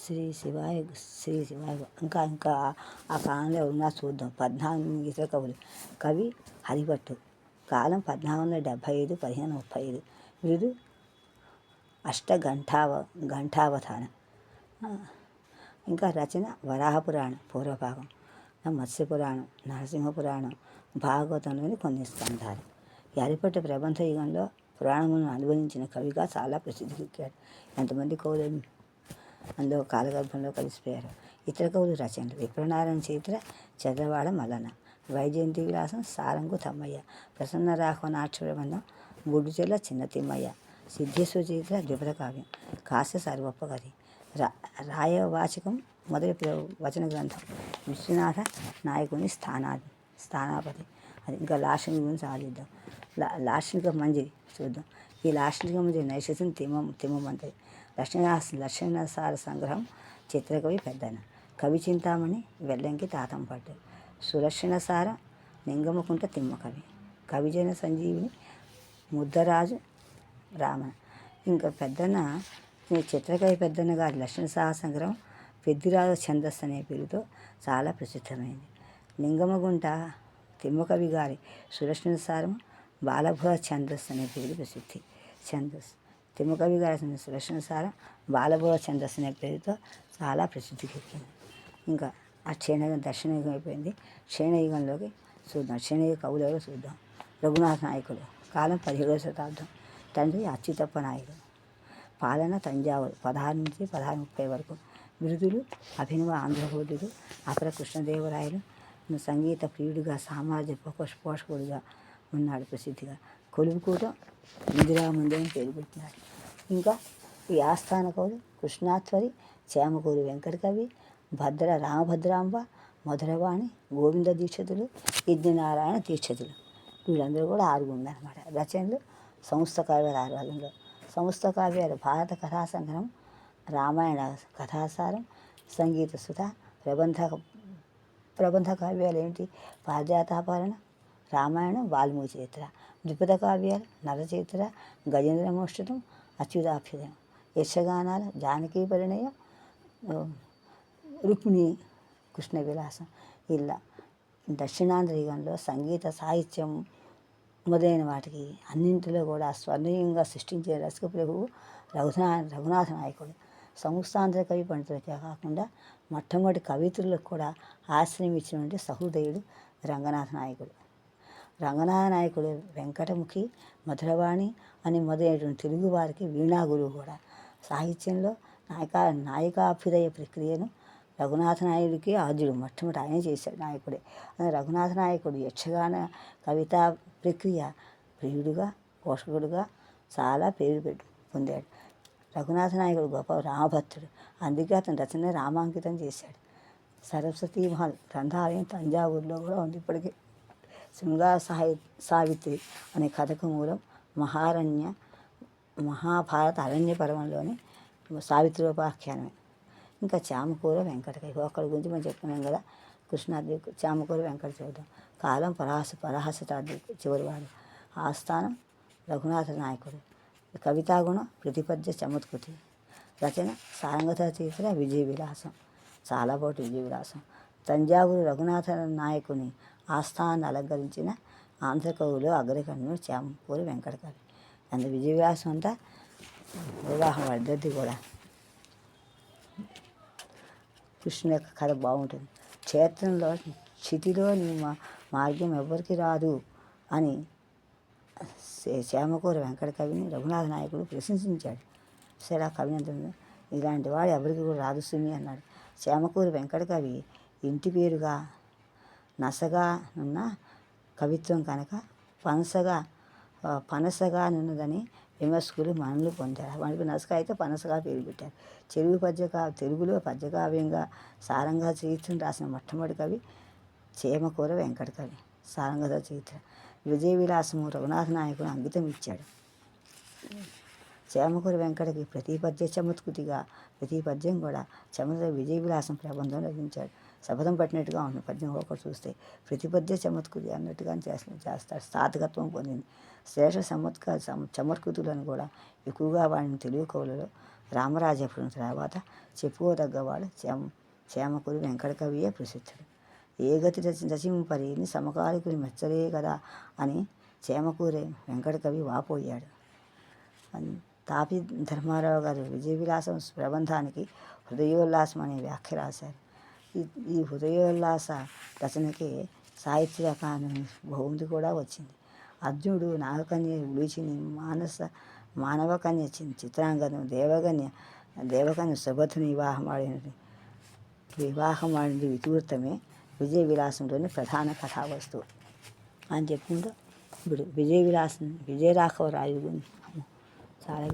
శ్రీ శివాయ శ్రీ శివాయ. ఇంకా ఆ కాలంలో ఉన్నా చూద్దాం. 14 గీత కవులు. కవి హరిభట్టు. కాలం 1475 1535. వీరు ఘంటావధానం. ఇంకా రచన వరాహ పురాణం పూర్వభాగం, మత్స్య పురాణం, నరసింహ పురాణం, భాగవతంలోని కొన్ని స్కంధాలు. ఈ హరిభట్టు ప్రబంధ యుగంలో పురాణములను అనుభవించిన కవిగా చాలా ప్రసిద్ధికెక్కాడు. ఎంతమంది కవులు అందులో కాలగర్భంలో కలిసిపోయారు. ఇతర కవులు రచనలు: విప్రనారాయణ చరిత్ర చంద్రవాడ మల్లన, వైజయంతి విలాసం సారంగు తమ్మయ్య, ప్రసన్న రాఘవనాక్ష ప్రబంధం గుడ్డుచెల్ల చిన్న తిమ్మయ్య, సిద్ధేశ్వర చరిత్ర ద్విపద కావ్యం కాస్య సర్వప్ప కవి, రాయవాచకం మొదటి వచన గ్రంథం విశ్వనాథ నాయకుని స్థానాపతి. అది ఇంకా లాక్షణిక గురించి ఆలోచిద్దాం. లాక్షణిక మంజరి చూద్దాం. ఈ లాక్షణిక మంజరి నైషధం తిమ్మమంతది. లక్షణసార సంగ్రహం చిత్రకవి పెద్దన, కవి చింతామణి వెల్లంకి తాతంపట్టు, సులక్షణసారం నింగమకుంట తిమ్మకవి, కవిజన సంజీవిని ముద్దరాజు రామన. ఇంకా పెద్దన్న చిత్రకవి పెద్దన్న గారి లక్షణసార సంగ్రహం పెద్దిరాజు ఛందస్సు అనే పేరుతో చాలా ప్రసిద్ధమైంది. నింగమగుంట తిమ్మకవి గారి సులక్షణసారం బాలభుర ఛందస్సు అనే పేరు ప్రసిద్ధి. ఛందస్సు తిమ్మకవి గారి సులక్షణసారం బాలభుర ఛందస్సు అనే పేరుతో చాలా ప్రసిద్ధికెక్కింది. ఇంకా ఆ దక్షిణయుగం అయిపోయింది. క్షీణయుగంలోకి చూద్దాం. క్షీణయుగ కవులలో చూద్దాం. రఘునాథ నాయకుడు. కాలం 17వ శతాబ్దం. తండ్రి అచ్యుతప్ప నాయుడు. పాలన తంజావూరు 16 నుంచి 1630 వరకు. బిరుదులు: అభినవ ఆంధ్రభోజుడు, అపర కృష్ణదేవరాయలు. సంగీత ప్రియుడిగా, సామ్రాజ్య పోషకుడిగా ఉన్నాడు. ప్రసిద్ధిగా కొలువుకూట ఇందిరామందిరం పేరు పెట్టినాడు. ఇంకా ఈ ఆస్థాన కవులు: కృష్ణాధ్వరి, చేమకూరి వెంకటకవి, రామభద్రాంబ, మధురవాణి, గోవింద దీక్షితులు, యజ్ఞనారాయణ దీక్షితులు. వీళ్ళందరూ కూడా 6 ఉన్నారన్నమాట. రచనలు: సంస్థ కావ్యాలు 6. సంస్థ కావ్యాలు: భారత కథా సంగ్రహం, రామాయణ కథాసారం, సంగీత సుధ. ప్రబంధ కావ్యాలు ఏంటి? పారిజాతాపహరణ, రామాయణం, వాల్మీకి చరిత్ర. ద్విపద కావ్యాలు: నరచరిత్ర, గజేంద్రమోక్షితం, అచ్యుతాభ్యుదయం. యక్షగానాలు: జానకీ పరిణయం, రుక్మిణి కృష్ణ విలాసం. ఇలా దక్షిణాంధ్ర యుగంలో సంగీత సాహిత్యం మొదలైన వాటికి అన్నింటిలో కూడా స్వర్ణీయంగా సృష్టించే రసిక ప్రభువు రఘునాథ నాయకుడు. సంస్థాంధ్ర కవి పండితులకే కాకుండా మొట్టమొదటి కవిత్రులకు కూడా ఆశ్రయం ఇచ్చినటువంటి సహృదయుడు రంగనాథ నాయకుడు. రంగనాథ నాయకుడు వెంకటముఖి, మధురవాణి అని మొదలైనటువంటి తెలుగు వారికి వీణా గురువు కూడా. సాహిత్యంలో నాయకాభ్యుదయ ప్రక్రియను రఘునాథ నాయుడికి ఆద్యుడు. మొట్టమొదటి ఆయన చేశాడు, నాయకుడే. రఘునాథ నాయకుడు యక్షగాన కవితా ప్రక్రియ ప్రియుడుగా, పోషకుడుగా చాలా పేరు పొందాడు. రఘునాథ నాయకుడు గొప్ప రామభక్తుడు. అందుకే అతని రచన రామాంకితం చేశాడు. సరస్వతీ మహల్ గ్రంథాలయం తంజావూరులో కూడా ఉంది ఇప్పటికీ. శృంగార సావిత్రి అనే కథకు మూలం మహాభారత అరణ్య పర్వంలోని సావిత్రోపాఖ్యానమే. ఇంకా చామకూర వెంకటకవి. ఒక్కడి గురించి మనం చెప్పుకున్నాం కదా, కృష్ణాద్రి. చామకూర వెంకట చూద్దాం. కాలం 16వ శతాబ్దం చివరివాడు. ఆస్థానం రఘునాథ నాయకుడు. కవితాగుణం ప్రతిపద్య చమత్కృతి. రచన సారంగత చరిత్ర, విజయ విలాసం. చాలా పాటు విజయ విలాసం. తంజావూరు రఘునాథ నాయకుని ఆస్థానాన్ని అలంకరించిన ఆంధ్ర కవులు అగ్రగణ్యుడు చామకూర వెంకటకవి. అంత విజయ విలాసం అంతా వివాహం ఇద్దరిది కూడా. కృష్ణుని యొక్క కథ బాగుంటుంది. క్షేత్రంలో క్షితిలో నీ మార్గం ఎవ్వరికి రాదు అని చేమకూర వెంకట కవిని రఘునాథ నాయకుడు ప్రశంసించాడు. సరే, ఆ కవి ఎంత ఇలాంటి వాడు ఎవరికి కూడా రాదు సుమి అన్నాడు. చేమకూరి వెంకట కవి ఇంటి పేరుగా నసగా నున్న కవిత్వం కనుక పనసగా నున్నదని విమర్శకులు మన్ననలు పొందారు. వాడికి నసక అయితే పనసగా పేరు పెట్టారు. తెలుగులో పద్యకావ్యంగా సారంగ చరిత్రను రాసిన మొట్టమొదటి కవి చేమకూర వెంకట కవి. సారంగ చరిత్ర విజయ విలాసము రఘునాథ నాయకుడు అంకితం ఇచ్చాడు. చేమకూర వెంకటకి ప్రతి పద్య చమత్కృతిగా, ప్రతి పద్యం కూడా విజయ విలాసం ప్రబంధం రచించాడు. శపథం పట్టినట్టుగా ఉన్న పద్యం ఒకటి చూస్తే ప్రతి పద్య చమత్కృతి అన్నట్టుగా చేస్తాడు. స్థాతకత్వం పొందింది. శ్రేష్ఠ చమత్కృతులను కూడా ఎక్కువగా వాడిన తెలుగు కవులలో రామరాజపురం తర్వాత చెప్పుకోదగ్గవాడు చేమకూరి వెంకటకవియే ప్రసిద్ధుడు. ఏ గతి రచింపరీని సమకాలికుని మెచ్చలే కదా అని చేమకూరి వెంకటకవి వాపోయాడు. తాపి ధర్మారావు గారు విజయ విలాసం ప్రబంధానికి హృదయోల్లాసం అనే వ్యాఖ్య రాశారు. ఈ హృదయోల్లాస రచనకి సాహిత్య అకాడమీ బహుమతి కూడా వచ్చింది. అర్జునుడు నాగకన్య విడిచిని మానవకన్య చిత్రాంగను దేవకన్య సుభద్రుని వివాహమాడిన ఇతివృత్తమే విజయ విలాసంలోని ప్రధాన కథావస్తువు అని చెప్పుకుంటూ ఇప్పుడు విజయ విలాసం విజయరాఘవ రాయు చాలా